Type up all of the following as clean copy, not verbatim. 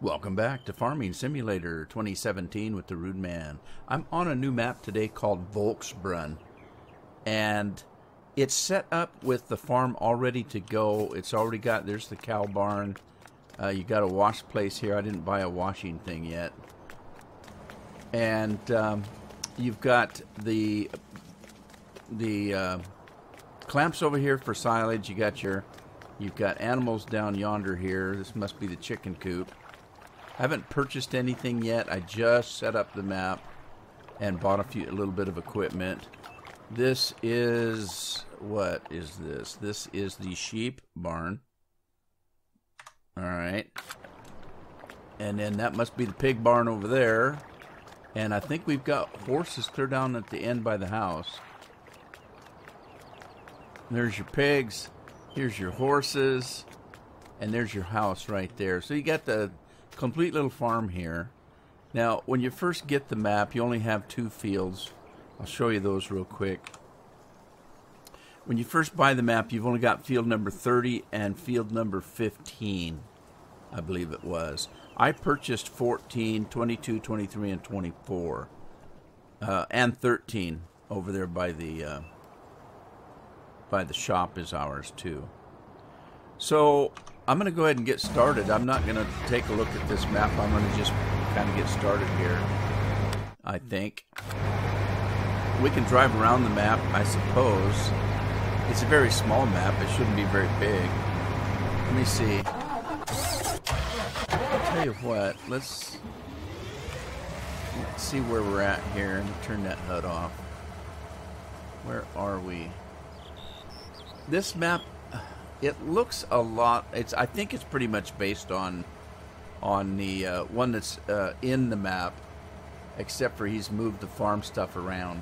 Welcome back to Farming Simulator 2017 with the Rude Man. I'm on a new map today called Volksbrunn, and it's set up with the farm all ready to go. It's already got, there's the cow barn. You got a wash place here. I didn't buy a washing thing yet. And you've got the clamps over here for silage. You've got animals down yonder here. This must be the chicken coop. I haven't purchased anything yet. I just set up the map and bought a little bit of equipment. This is, what is this? This is the sheep barn. All right. And then that must be the pig barn over there. And I think we've got horses clear down at the end by the house. There's your pigs. Here's your horses. And there's your house right there. So you got the complete little farm here. Now, when you first get the map, you only have 2 fields. I'll show you those real quick. When you first buy the map, you've only got field number 30 and field number 15, I believe it was. I purchased 14, 22, 23, and 24, and 13 over there by the shop is ours too. So I'm going to go ahead and get started. I'm not going to take a look at this map. I'm going to just kind of get started here, I think. We can drive around the map, I suppose. It's a very small map. It shouldn't be very big. Let me see. I'll tell you what. Let's see where we're at here. Let me turn that HUD off. Where are we? This map, it looks a lot. I think it's pretty much based on the one that's in the map, except for he's moved the farm stuff around.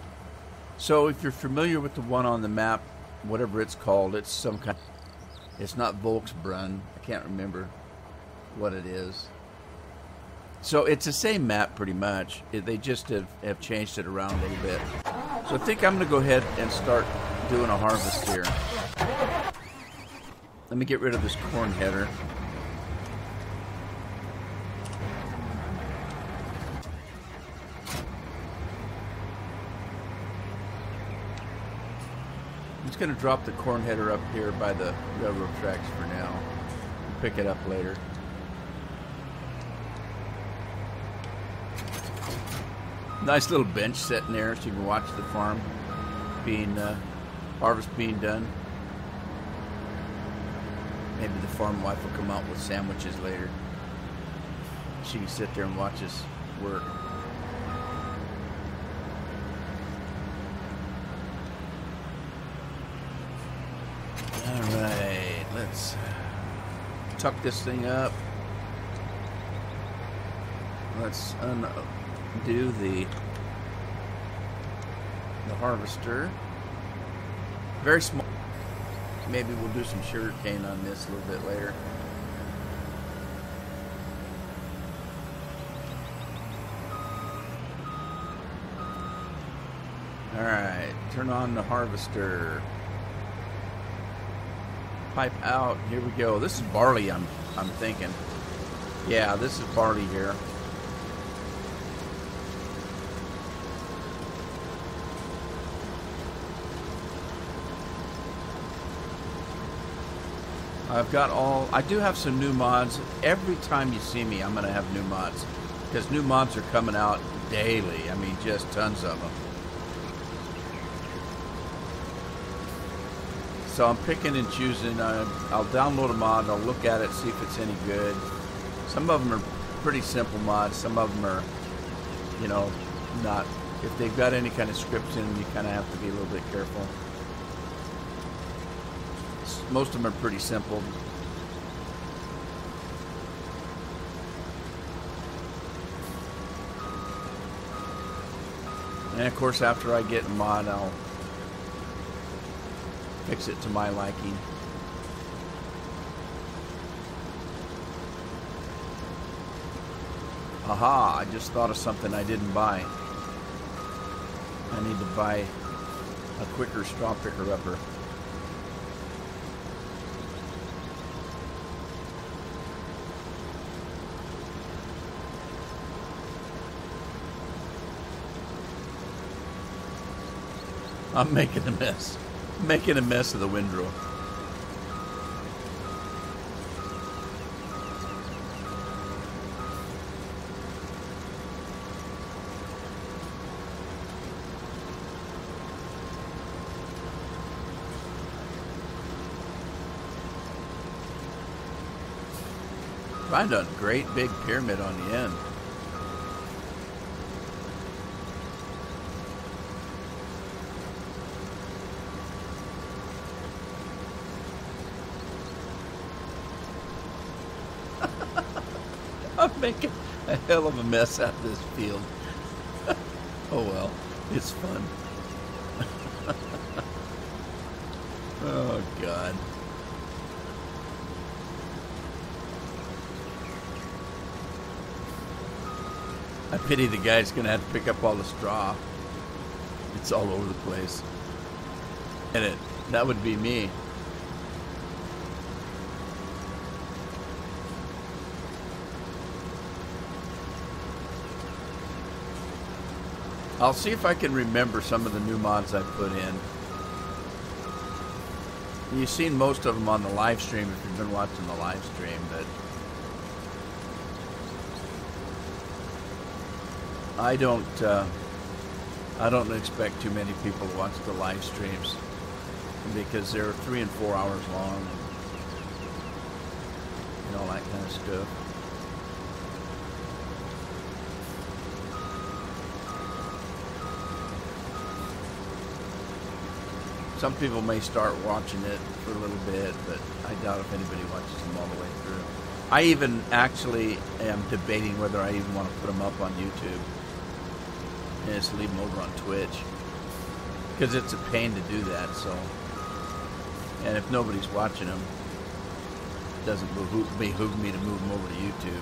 So if you're familiar with the one on the map, whatever it's called, it's some kind. It's not Volksbrunn. I can't remember what it is. So it's the same map pretty much. They just have changed it around a little bit. So I think I'm going to go ahead and start doing a harvest here. Let me get rid of this corn header. I'm just going to drop the corn header up here by the railroad tracks for now. We'll pick it up later. Nice little bench sitting there so you can watch the farm being, harvest being done. Maybe the farm wife will come out with sandwiches later. She can sit there and watch us work. Alright, let's tuck this thing up. Let's undo the harvester. Very small. Maybe we'll do some sugar cane on this a little bit later. Alright, turn on the harvester. Pipe out. Here we go. This is barley, I'm thinking. Yeah, this is barley here. I do have some new mods. Every time you see me, I'm going to have new mods. Because new mods are coming out daily. I mean, just tons of them. So I'm picking and choosing. I'll download a mod. I'll look at it, see if it's any good. Some of them are pretty simple mods. Some of them are, you know, not. If they've got any kind of scripts in them, you kind of have to be a little bit careful. Most of them are pretty simple. And of course, after I get a mod, I'll fix it to my liking. Aha, I just thought of something I didn't buy. I need to buy a quicker straw picker upper. I'm making a mess. Making a mess of the windrow. Find a great big pyramid on the end. I'm making a hell of a mess out of this field. Oh well, it's fun. Oh God. I pity the guy who's going to have to pick up all the straw. It's all over the place. And that would be me. I'll see if I can remember some of the new mods I put in. You've seen most of them on the live stream if you've been watching the live stream, but I don't expect too many people to watch the live streams because they're 3 and 4 hours long and all that kind of stuff. Some people may start watching it for a little bit, but I doubt if anybody watches them all the way through. I even actually am debating whether I even want to put them up on YouTube and just leave them over on Twitch, because it's a pain to do that. So, and if nobody's watching them, it doesn't behoove me to move them over to YouTube.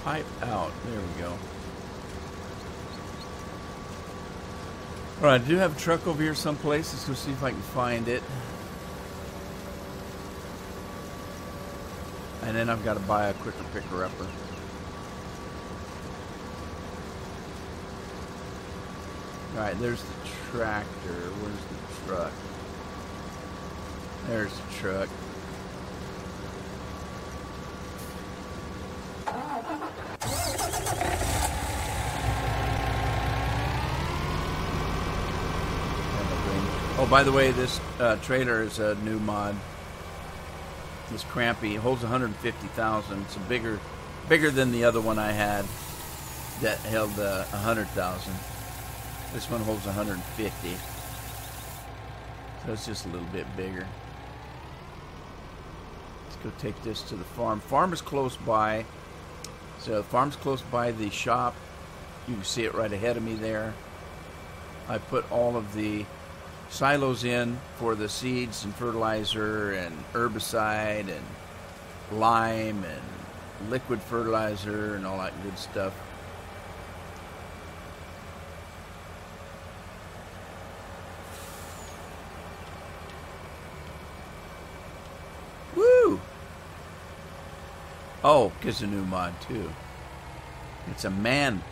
Pipe out. There we go. Alright, I do have a truck over here someplace. Let's go see if I can find it. And then I've got to buy a quicker picker-upper. Alright, there's the tractor. Where's the truck? There's the truck. Oh, by the way, this trailer is a new mod. This Crampy holds 150,000. It's a bigger than the other one I had that held 100,000. This one holds 150. So it's just a little bit bigger. Let's go take this to the farm. Farm is close by. So the farm's close by the shop. You can see it right ahead of me there. I put all of the silos in for the seeds and fertilizer and herbicide and lime and liquid fertilizer and all that good stuff. Woo! Oh, gives a new mod too. It's a man.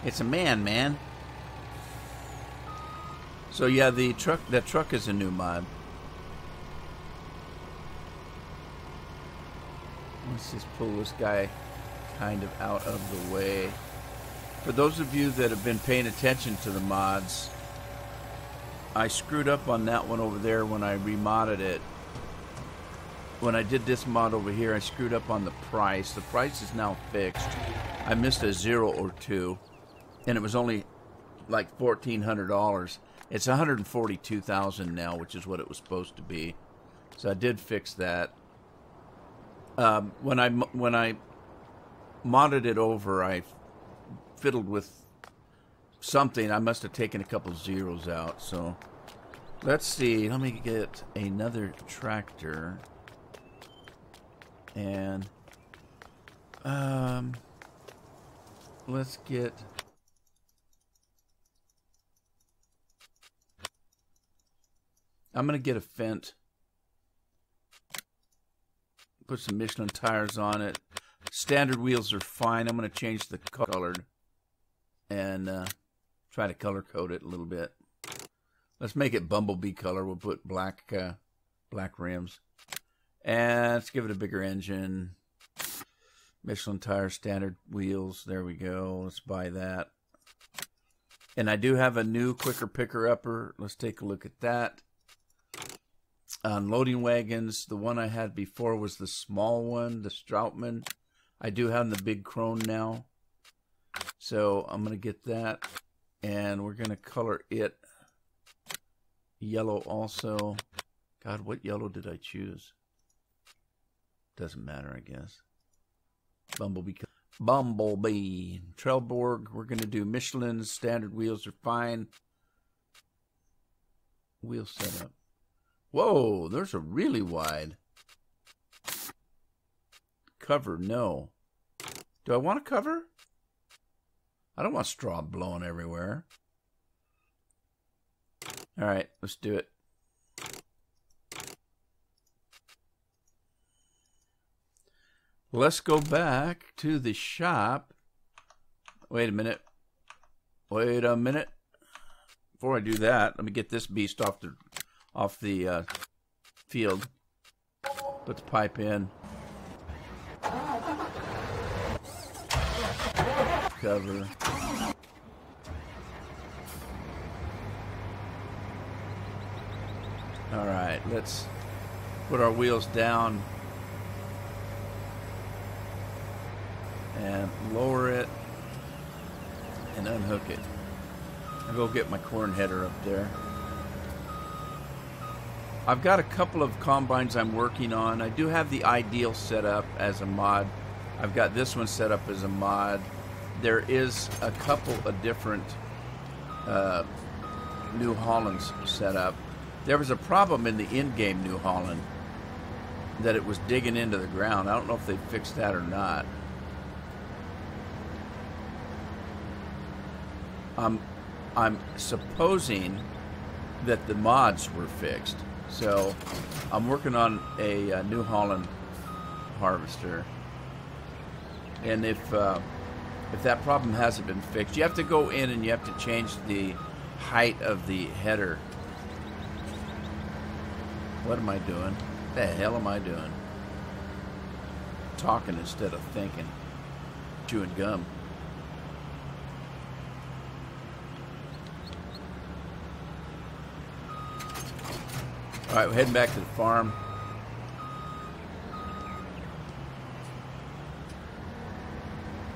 It's a man. So yeah, that truck is a new mod. Let's just pull this guy kind of out of the way. For those of you that have been paying attention to the mods, I screwed up on that one over there when I remodded it. When I did this mod over here, I screwed up on the price. The price is now fixed. I missed a 0 or 2, and it was only like $1,400. It's $142,000 now, which is what it was supposed to be. So I did fix that. When I modded it over, I fiddled with something. I must have taken a couple zeros out. So let's see. Let me get another tractor. And let's get... I'm going to get a Fendt. Put some Michelin tires on it. Standard wheels are fine. I'm going to change the color and try to color code it a little bit. Let's make it bumblebee color. We'll put black rims. And let's give it a bigger engine. Michelin tires, standard wheels. There we go. Let's buy that. And I do have a new quicker picker upper. Let's take a look at that. On loading wagons, the one I had before was the small one, the Stroutman. I do have the big Krone now. So I'm going to get that. And we're going to color it yellow also. God, what yellow did I choose? Doesn't matter, I guess. Bumblebee. Trelleborg, we're going to do Michelin. Standard wheels are fine. Wheel setup. Whoa, there's a really wide. Cover, no. Do I want a cover? I don't want straw blowing everywhere. All right, let's do it. Let's go back to the shop. Wait a minute. Wait a minute. Before I do that, let me get this beast off the field. Put the pipe in. Cover. All right, let's put our wheels down and lower it and unhook it. I'll go get my corn header up there. I've got a couple of combines I'm working on. I do have the Ideal set up as a mod. I've got this one set up as a mod. There is a couple of different New Hollands set up. There was a problem in the in-game New Holland that it was digging into the ground. I don't know if they fixed that or not. I'm supposing that the mods were fixed. So I'm working on a New Holland harvester. And if that problem hasn't been fixed, you have to go in and you have to change the height of the header. What am I doing? What the hell am I doing? Talking instead of thinking. Chewing gum. All right, we're heading back to the farm.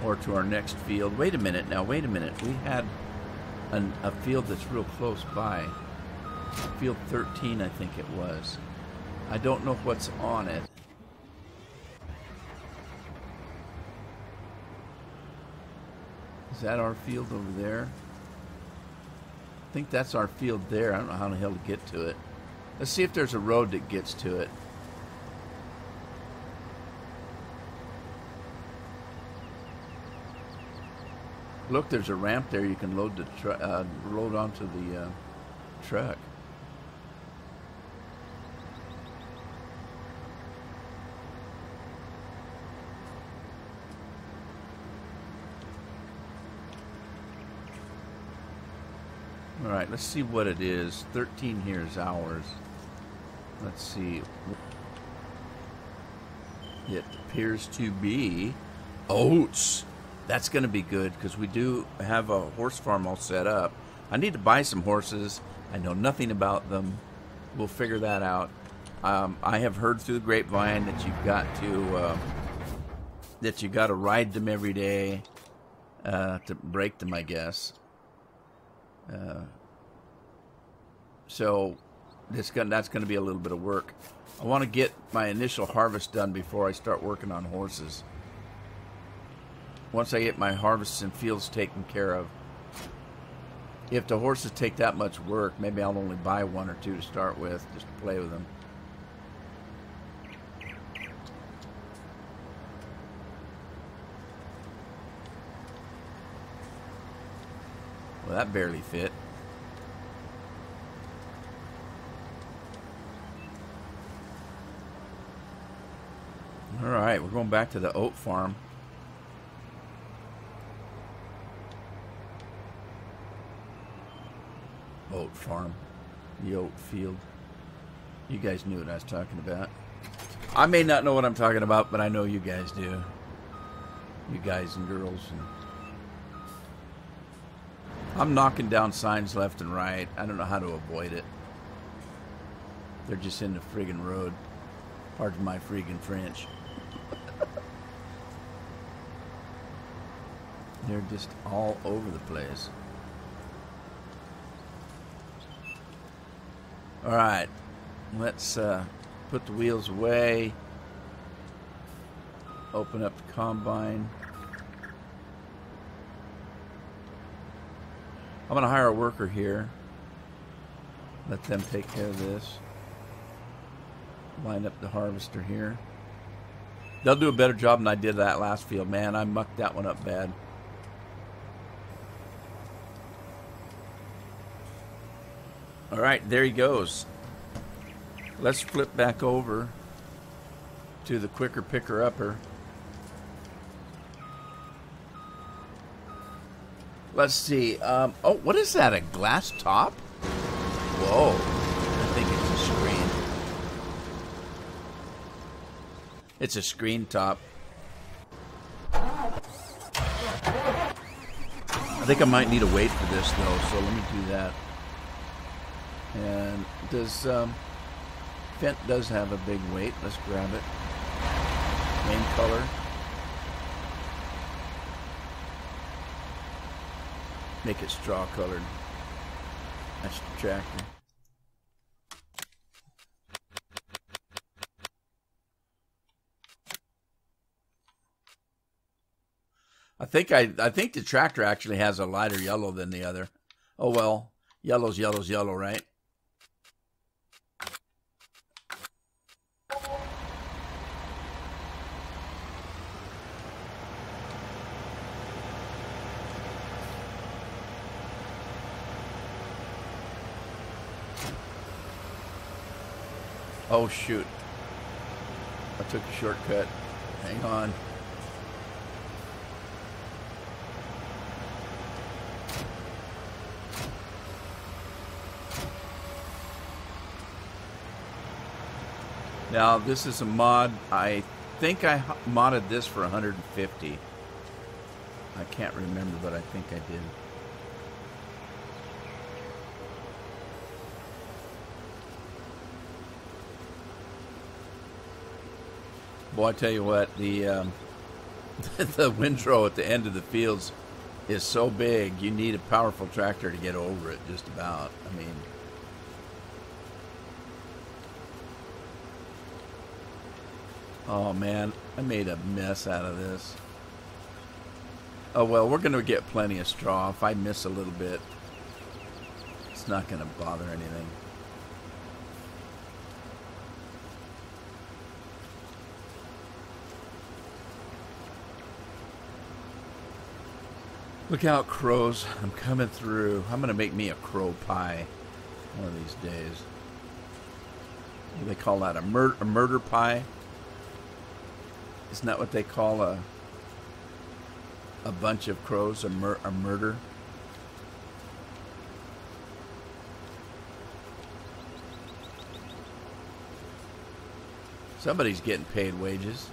Or to our next field. Wait a minute now, wait a minute. We had a field that's real close by. Field 13, I think it was. I don't know what's on it. Is that our field over there? I think that's our field there. I don't know how the hell to get to it. Let's see if there's a road that gets to it. Look, there's a ramp there. You can load the load onto the truck. All right, let's see what it is. 13 here is ours. Let's see. It appears to be oats. That's going to be good because we do have a horse farm all set up. I need to buy some horses. I know nothing about them. We'll figure that out. I have heard through the grapevine that you got to ride them every day to break them, I guess. So that's going to be a little bit of work. I want to get my initial harvest done before I start working on horses. Once I get my harvests and fields taken care of. If the horses take that much work, maybe I'll only buy 1 or 2 to start with, just to play with them. Well, that barely fit. All right, we're going back to the oat farm. Oat farm. The oat field. You guys knew what I was talking about. I may not know what I'm talking about, but I know you guys do. You guys and girls. I'm knocking down signs left and right. I don't know how to avoid it. They're just in the friggin' road. Pardon my friggin' French. They're just all over the place. Alright. Let's put the wheels away. Open up the combine. I'm going to hire a worker here. Let them take care of this. Line up the harvester here. They'll do a better job than I did that last field. Man, I mucked that one up bad. Alright, there he goes. Let's flip back over to the quicker picker-upper. Let's see. Oh, what is that? A glass top? Whoa. I think it's a screen. It's a screen top. I think I might need a weight for this, though, so let me do that. And does Fent does have a big weight. Let's grab it. Main color. Make it straw colored. That's the tractor. I think the tractor actually has a lighter yellow than the other. Oh well, yellow's yellow, right? Oh shoot. I took a shortcut. Hang on. Now this is a mod. I think I modded this for 150. I can't remember, but I think I did. Boy, I tell you what, the the windrow at the end of the fields is so big, you need a powerful tractor to get over it, just about. I mean, oh man, I made a mess out of this. Oh well, we're going to get plenty of straw. If I miss a little bit, it's not going to bother anything. Look out, crows. I'm coming through. I'm going to make me a crow pie one of these days. What do they call that? A murder pie? Isn't that what they call a bunch of crows? A murder? Somebody's getting paid wages.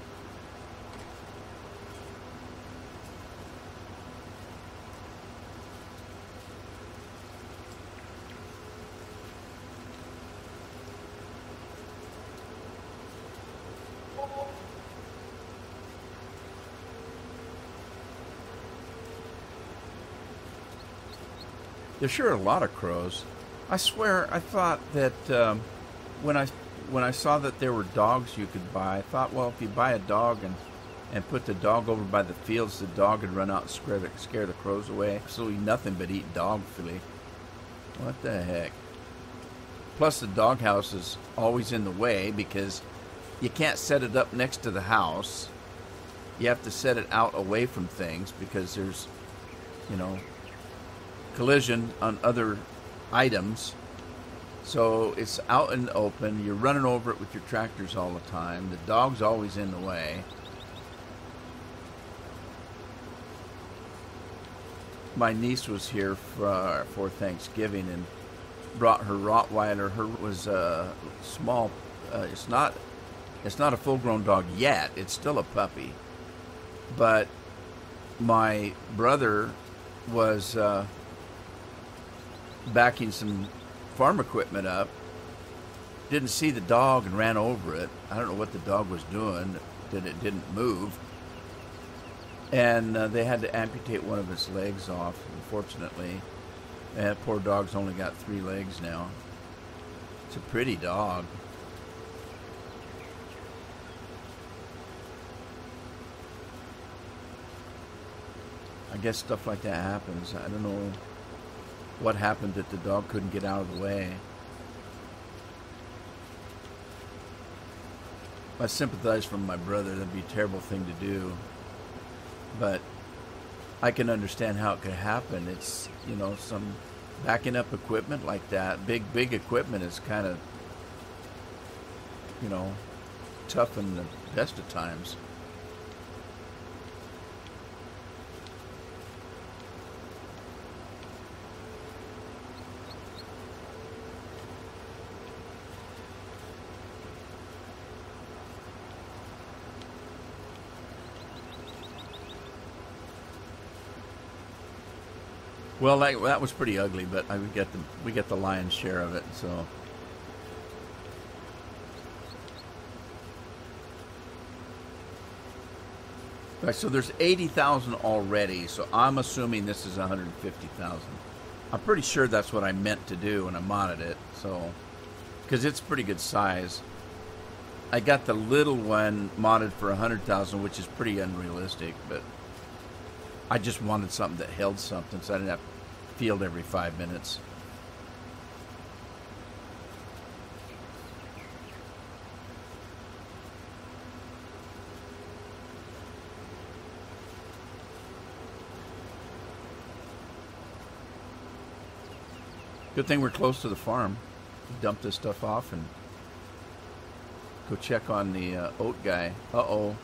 There's sure a lot of crows. I swear, I thought that when I when I saw that there were dogs you could buy, I thought, well, if you buy a dog and put the dog over by the fields, the dog would run out and scare the crows away. Absolutely nothing but eat dog food. What the heck? Plus, the doghouse is always in the way because you can't set it up next to the house. You have to set it out away from things because there's, you know, collision on other items. So it's out in the open. You're running over it with your tractors all the time. The dog's always in the way. My niece was here for Thanksgiving and brought her Rottweiler. Her was a small. It's not a full-grown dog yet. It's still a puppy. But my brother was backing some farm equipment up. Didn't see the dog and ran over it. I don't know what the dog was doing. That it didn't move. And they had to amputate one of its legs off, unfortunately. And poor dog's only got 3 legs now. It's a pretty dog. I guess stuff like that happens. I don't know what happened that the dog couldn't get out of the way. I sympathize for my brother. That'd be a terrible thing to do. But I can understand how it could happen. It's, you know, some backing up equipment like that. Big equipment is kind of, you know, tough in the best of times. Well, that was pretty ugly, but we get the lion's share of it. So, right, so there's 80,000 already. So I'm assuming this is 150,000. I'm pretty sure that's what I meant to do when I modded it. So, because it's pretty good size. I got the little one modded for 100,000, which is pretty unrealistic, but I just wanted something that held something, so I didn't have to field every 5 minutes. Good thing we're close to the farm. Dump this stuff off and go check on the oat guy. Uh-oh.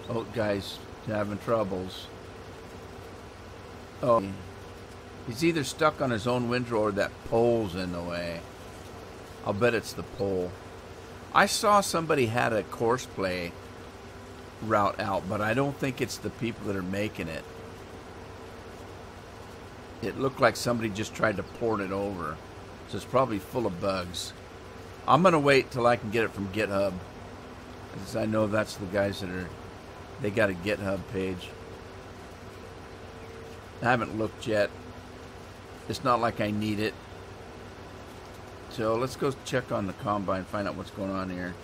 Oat guy's having troubles. Oh, he's either stuck on his own windrow or that pole's in the way. I'll bet it's the pole. I saw somebody had a course play route out, but I don't think it's the people that are making it. It looked like somebody just tried to port it over. So it's probably full of bugs. I'm going to wait till I can get it from GitHub, because I know that's the guys that they got a GitHub page. I haven't looked yet. It's not like I need it. So let's go check on the combine, find out what's going on here.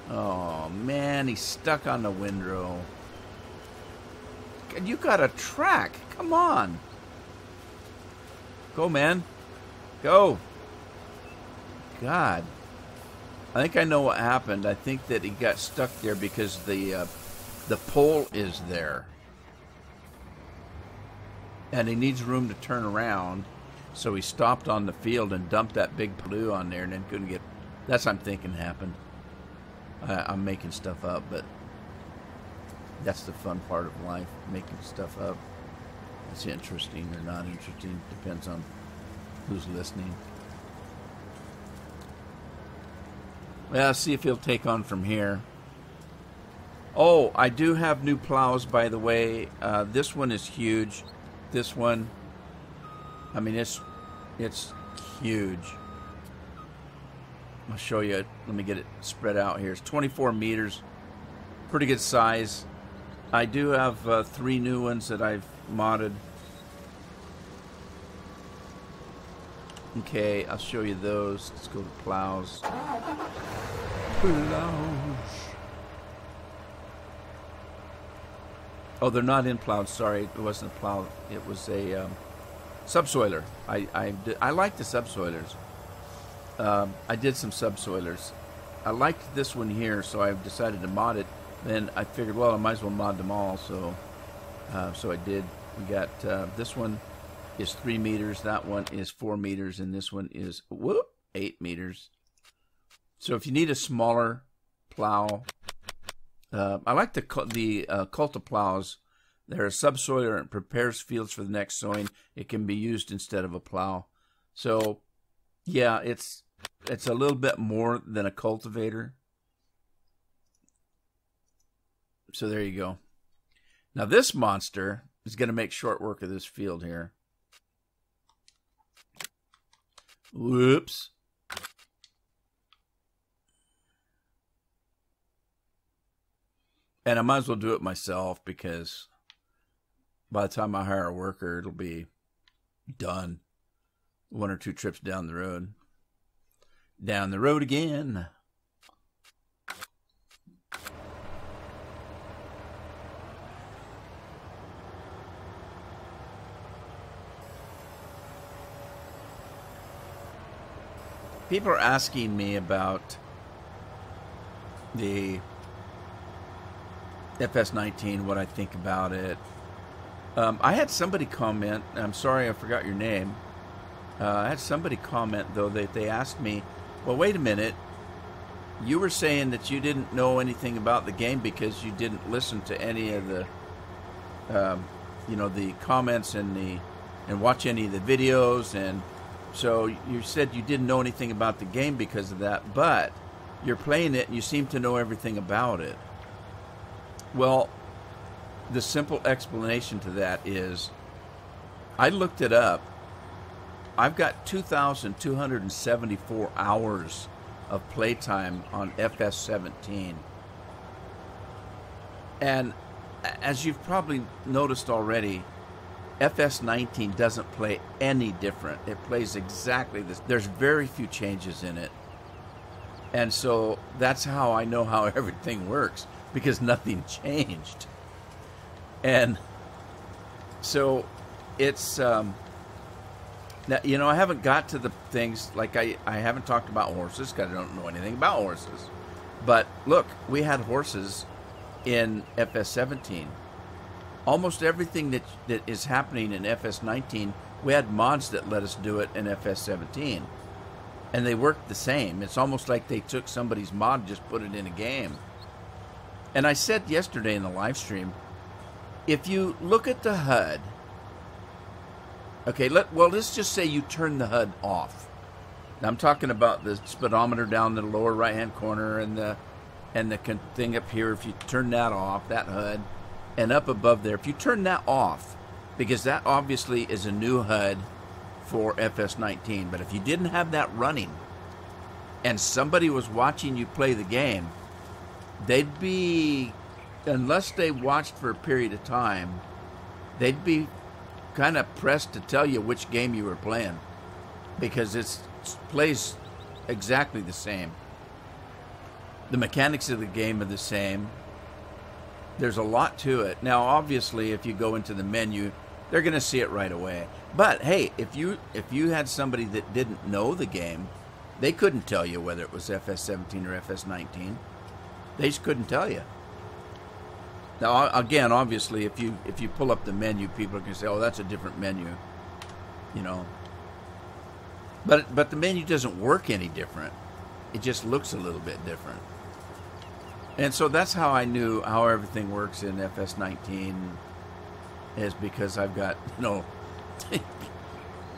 Oh man, he's stuck on the windrow. You got a track. Come on. Go, man. Go. God. I think I know what happened. I think that he got stuck there because the pole is there. And he needs room to turn around. So he stopped on the field and dumped that big blue on there and then couldn't get... That's what I'm thinking happened. I'm making stuff up, but that's the fun part of life, making stuff up. It's interesting or not interesting. Depends on who's listening. Well, see if he'll take on from here. Oh, I do have new plows, by the way. This one is huge. This one, I mean, it's huge. I'll show you. Let me get it spread out here. It's 24 meters. Pretty good size. I do have 3 new ones that I've modded. Okay, I'll show you those. Let's go to plows. Plows. Oh, they're not in plows. Sorry, it wasn't a plow. It was a subsoiler. I like the subsoilers. I did some subsoilers. I liked this one here, so I decided to mod it. Then I figured, well, I might as well mod them all. So I did. We got this one is 3 meters. That one is 4 meters, and this one is 8 meters. So if you need a smaller plow, I like the Culta plows. They're a subsoiler and prepares fields for the next sowing. It can be used instead of a plow. So yeah, it's a little bit more than a cultivator. So there you go. Now this monster is going to make short work of this field here. Whoops. And I might as well do it myself, because by the time I hire a worker, it'll be done. 1 or 2 trips down the road. Down the road again. People are asking me about the FS19, what I think about it. I had somebody comment, I'm sorry I forgot your name. I had somebody comment, though, that they asked me, well, wait a minute, you were saying that you didn't know anything about the game because you didn't listen to any of the, the comments and watch any of the videos, and so you said you didn't know anything about the game because of that, but you're playing it and you seem to know everything about it. Well, the simple explanation to that is I looked it up. I've got 2,274 hours of playtime on FS17. And as you've probably noticed already, FS19 doesn't play any different. It plays exactly this. There's very few changes in it. And so that's how I know how everything works, because nothing changed. And so it's, now, I haven't got to the things, like I haven't talked about horses, because I don't know anything about horses. But look, we had horses in FS17. Almost everything that is happening in FS19, we had mods that let us do it in FS17. And they worked the same. It's almost like they took somebody's mod and just put it in a game. And I said yesterday in the live stream, if you look at the HUD, okay, let's just say you turn the HUD off. Now I'm talking about the speedometer down the lower right-hand corner and the thing up here. If you turn that off, that HUD, and up above there, if you turn that off, because that obviously is a new HUD for FS19, but if you didn't have that running and somebody was watching you play the game, they'd be, unless they watched for a period of time, they'd be kind of pressed to tell you which game you were playing, because it plays exactly the same. The mechanics of the game are the same. There's a lot to it. Now, obviously, if you go into the menu, they're going to see it right away. But hey, if you had somebody that didn't know the game, they couldn't tell you whether it was FS17 or FS19. They just couldn't tell you. Now, again, obviously, if you pull up the menu, people are going to say, "Oh, that's a different menu," But the menu doesn't work any different. It just looks a little bit different. And so that's how I knew how everything works in FS19, is because I've got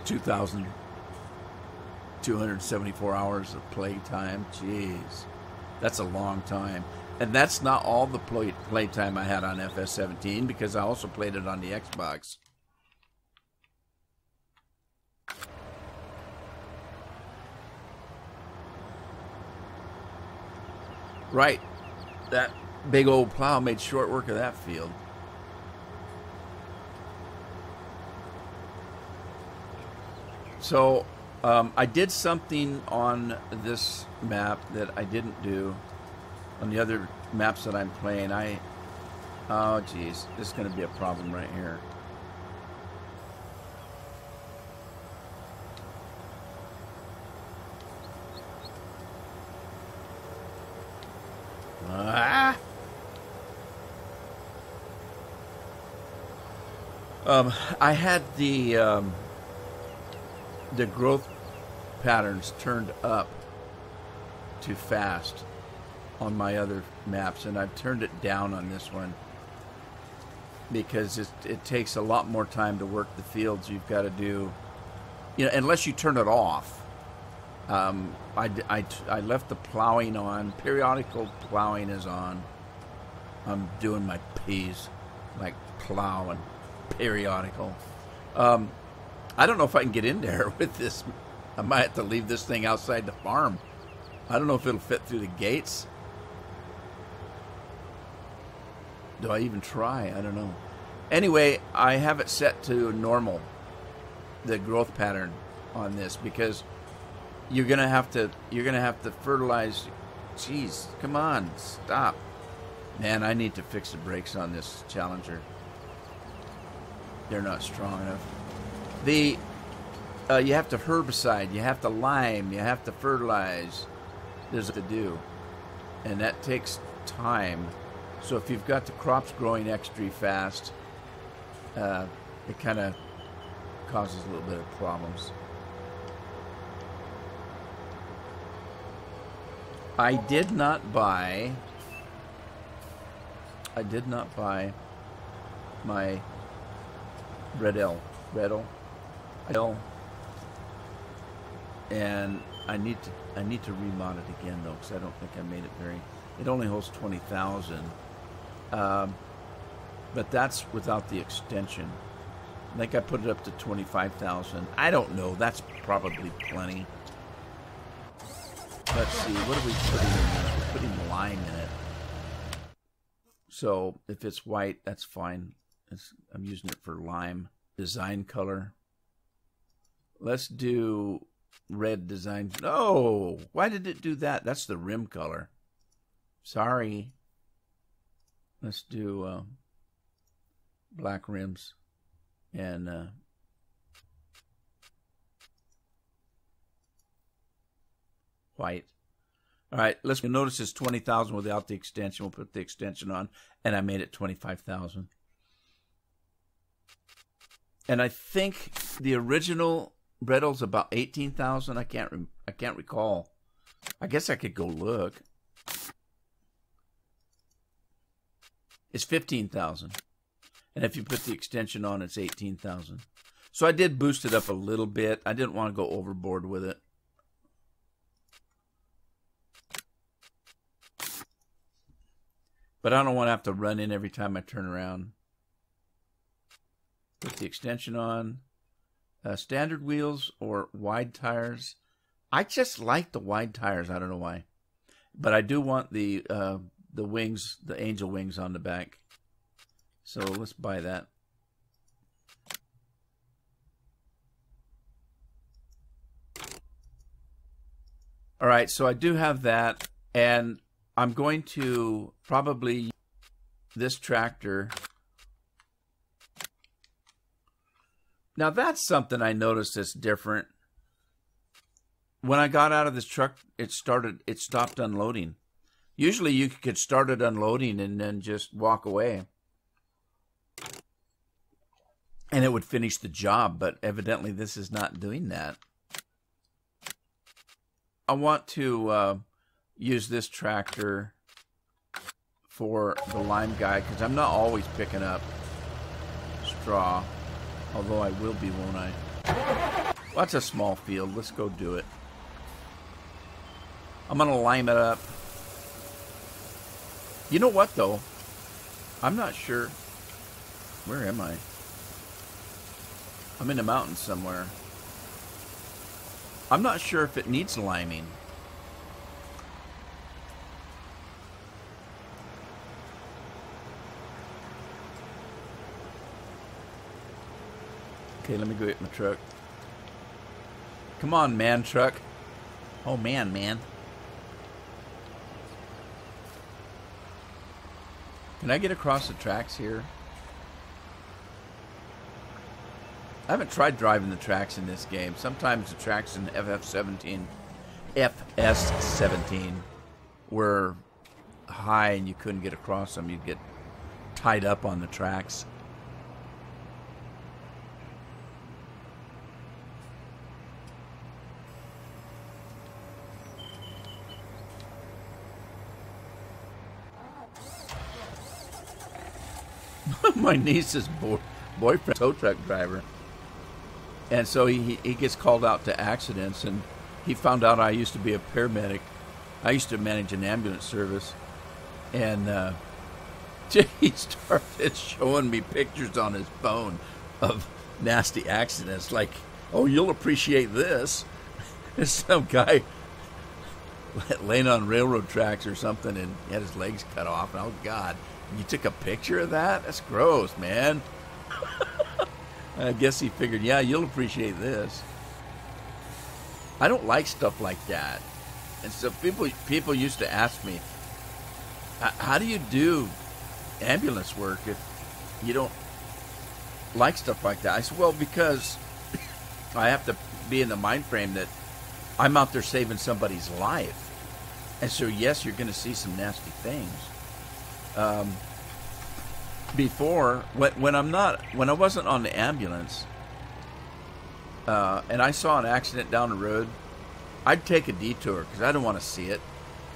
2,274 hours of play time. Jeez, that's a long time. And that's not all the play time I had on FS17, because I also played it on the Xbox. Right. That big old plow made short work of that field. So I did something on this map that I didn't do on the other maps that I'm playing. Oh, geez. This is going to be a problem right here. I had the growth patterns turned up too fast on my other maps, and I've turned it down on this one because it takes a lot more time to work the fields. You've got to do, unless you turn it off. I left the plowing on. Periodical plowing is on. I'm doing my P's, like plow and periodical. I don't know if I can get in there with this. I might have to leave this thing outside the farm. I don't know if it'll fit through the gates. Do I even try? I don't know. Anyway, I have it set to normal, the growth pattern on this, because you're gonna have to fertilize. Jeez, come on, stop. Man, I need to fix the brakes on this Challenger. They're not strong enough. You have to herbicide, you have to lime, you have to fertilize. There's to do, and that takes time. So if you've got the crops growing extra fast, it kind of causes a little bit of problems. I did not buy my Red L, and I need to remod it again though, because I don't think I made it very. It only holds 20,000, but that's without the extension. I think I put it up to 25,000. I don't know. That's probably plenty. Let's see. What are we putting in this? We're putting lime in it. So if it's white, that's fine. I'm using it for lime. Design color. Let's do red design. No! Why did it do that? That's the rim color. Sorry. Let's do black rims and white. All right, let's notice it's 20,000 without the extension. We'll put the extension on, and I made it 25,000. And I think the original Brettle's about 18,000. I can't recall. I guess I could go look. It's 15,000. And if you put the extension on, it's 18,000. So I did boost it up a little bit. I didn't want to go overboard with it. But I don't want to have to run in every time I turn around. Put the extension on. Standard wheels or wide tires. I just like the wide tires. I don't know why. But I do want the wings, the angel wings on the back. So let's buy that. All right, so I do have that, and I'm going to probably this tractor. Now that's something I noticed that's different. When I got out of this truck, it stopped unloading. Usually you could start it unloading and then just walk away. And it would finish the job, but evidently this is not doing that. I want to use this tractor for the lime guy, because I'm not always picking up straw. Although I will be, won't I? Well, that's a small field. Let's go do it. I'm going to lime it up. You know what, though? I'm not sure. Where am I? I'm in the mountains somewhere. I'm not sure if it needs liming. Okay, let me go get my truck. Come on, man truck. Oh, man. Can I get across the tracks here? I haven't tried driving the tracks in this game. Sometimes the tracks in FS17 were high and you couldn't get across them. You'd get tied up on the tracks. My niece's boyfriend, tow truck driver, and so he gets called out to accidents, and he found out I used to be a paramedic. I used to manage an ambulance service, and he started showing me pictures on his phone of nasty accidents, like, oh, you'll appreciate this. There's some guy laying on railroad tracks or something and he had his legs cut off. And, oh, God. You took a picture of that? That's gross, man. I guess he figured, yeah, you'll appreciate this. I don't like stuff like that. And so people used to ask me, how do you do ambulance work if you don't like stuff like that? I said, well, because I have to be in the mind frame that I'm out there saving somebody's life. And so, yes, you're going to see some nasty things. Before, when I wasn't on the ambulance, and I saw an accident down the road, I'd take a detour because I don't want to see it.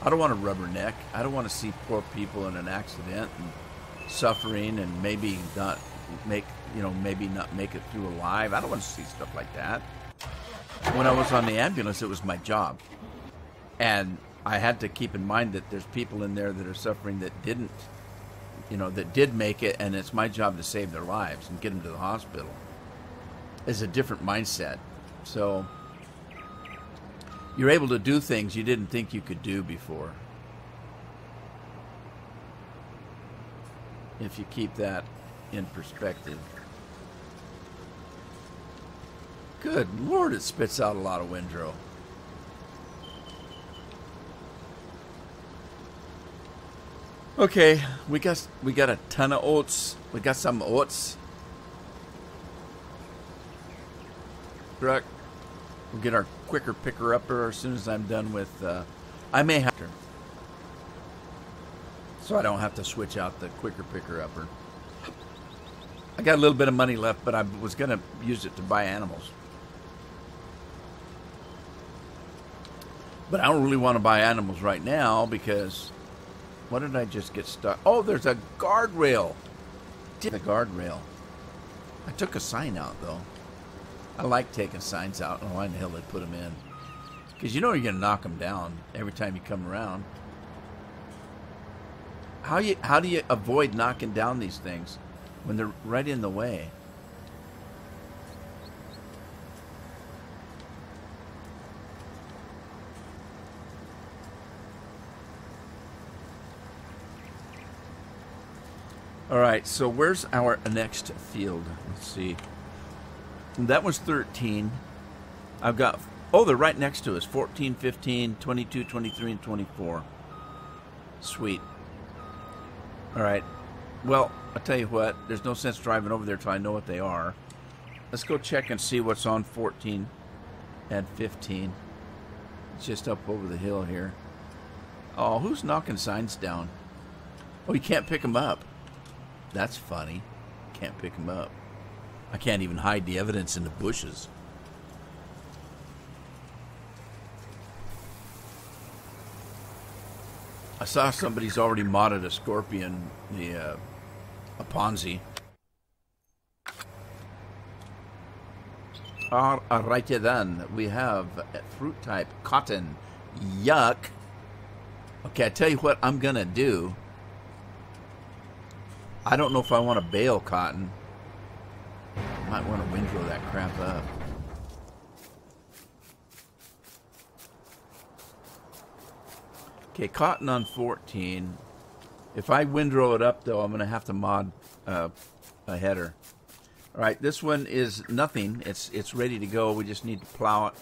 I don't want to rubberneck. I don't want to see poor people in an accident and suffering and maybe not make it through alive. I don't want to see stuff like that. When I was on the ambulance, it was my job, and I had to keep in mind that there's people in there that are suffering that didn't, that did make it, and it's my job to save their lives and get them to the hospital. It's a different mindset. So you're able to do things you didn't think you could do before, if you keep that in perspective. Good Lord, it spits out a lot of windrow. Okay, we got a ton of oats. We got some oats. Truck. We'll get our quicker picker upper as soon as I'm done with. I may have to, so I don't have to switch out the quicker picker upper. I got a little bit of money left, but I was gonna use it to buy animals. But I don't really want to buy animals right now because. What did I just get stuck? Oh, there's a guardrail. The guardrail. I took a sign out, though. I like taking signs out. Oh, why in the hell they put them in? Because you know you're going to knock them down every time you come around. How do you avoid knocking down these things when they're right in the way? All right, so where's our next field? Let's see. That was 13. I've got, they're right next to us. 14, 15, 22, 23, and 24. Sweet. All right. Well, I'll tell you what. There's no sense driving over there till I know what they are. Let's go check and see what's on 14 and 15. It's just up over the hill here. Oh, who's knocking signs down? Oh, you can't pick them up. That's funny. Can't pick them up. I can't even hide the evidence in the bushes. I saw somebody's already modded a scorpion, a Ponzi. Alrighty then, we have fruit type cotton. Yuck. Okay, I tell you what I'm gonna do. I don't know if I want to bale cotton. I might want to windrow that crap up. Okay, cotton on 14. If I windrow it up, though, I'm going to have to mod a header. All right, this one is nothing. It's ready to go. We just need to plow it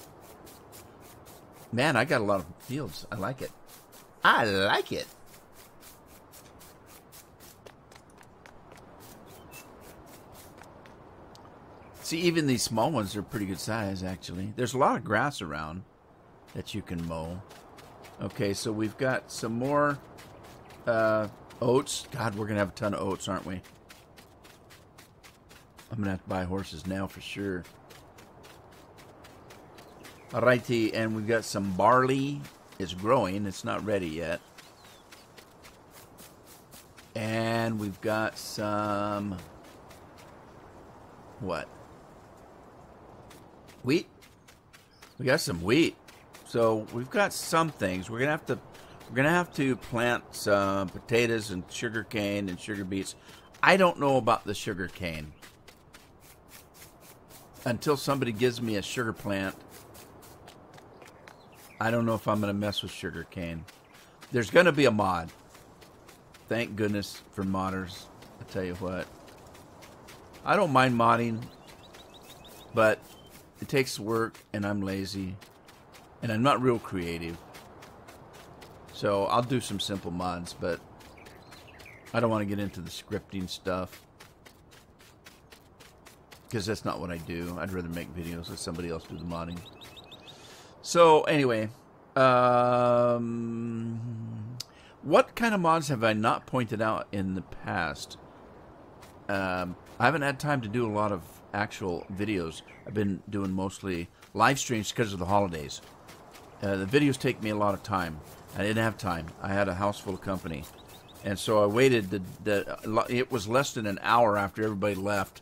Man, I got a lot of fields. I like it. I like it. See, even these small ones are pretty good size, actually. There's a lot of grass around that you can mow. Okay, so we've got some more oats. God, we're going to have a ton of oats, aren't we? I'm going to have to buy horses now for sure. Alrighty, and we've got some barley. It's growing. It's not ready yet. And we've got some... what? Wheat? We got some wheat. So we've got some things. We're gonna have to plant some potatoes and sugar cane and sugar beets. I don't know about the sugar cane. Until somebody gives me a sugar plant, I don't know if I'm going to mess with sugar cane. There's going to be a mod. Thank goodness for modders. I tell you what. I don't mind modding, but it takes work, and I'm lazy, and I'm not real creative. So I'll do some simple mods, but I don't want to get into the scripting stuff, because that's not what I do. I'd rather make videos, let somebody else do the modding. So, anyway, what kind of mods have I not pointed out in the past? I haven't had time to do a lot of actual videos. I've been doing mostly live streams because of the holidays. The videos take me a lot of time. I didn't have time. I had a house full of company. And so I waited. It was less than an hour after everybody left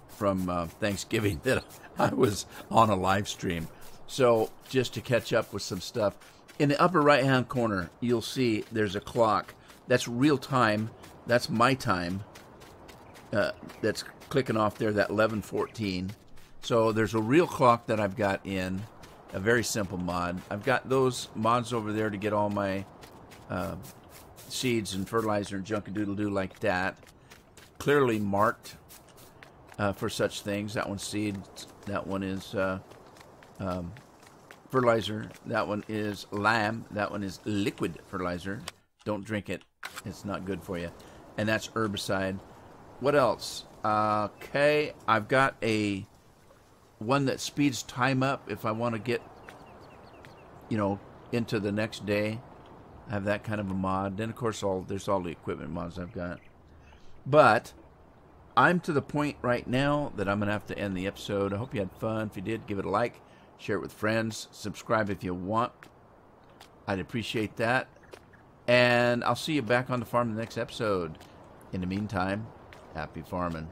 from Thanksgiving that I was on a live stream. So, just to catch up with some stuff, in the upper right-hand corner, you'll see there's a clock. That's real time. That's my time. That's clicking off there, that 11:14. So, there's a real clock that I've got in, a very simple mod. I've got those mods over there to get all my seeds and fertilizer and junk-a-doodle-doo like that. Clearly marked for such things. That one's seeds. That one is... fertilizer. That one is lime. That one is liquid fertilizer. Don't drink it. It's not good for you. And that's herbicide. What else? Okay, I've got a one that speeds time up if I want to get, into the next day. I have that kind of a mod. Then, of course, there's all the equipment mods I've got. But I'm to the point right now that I'm going to have to end the episode. I hope you had fun. If you did, give it a like. Share it with friends. Subscribe if you want. I'd appreciate that. And I'll see you back on the farm in the next episode. In the meantime, happy farming.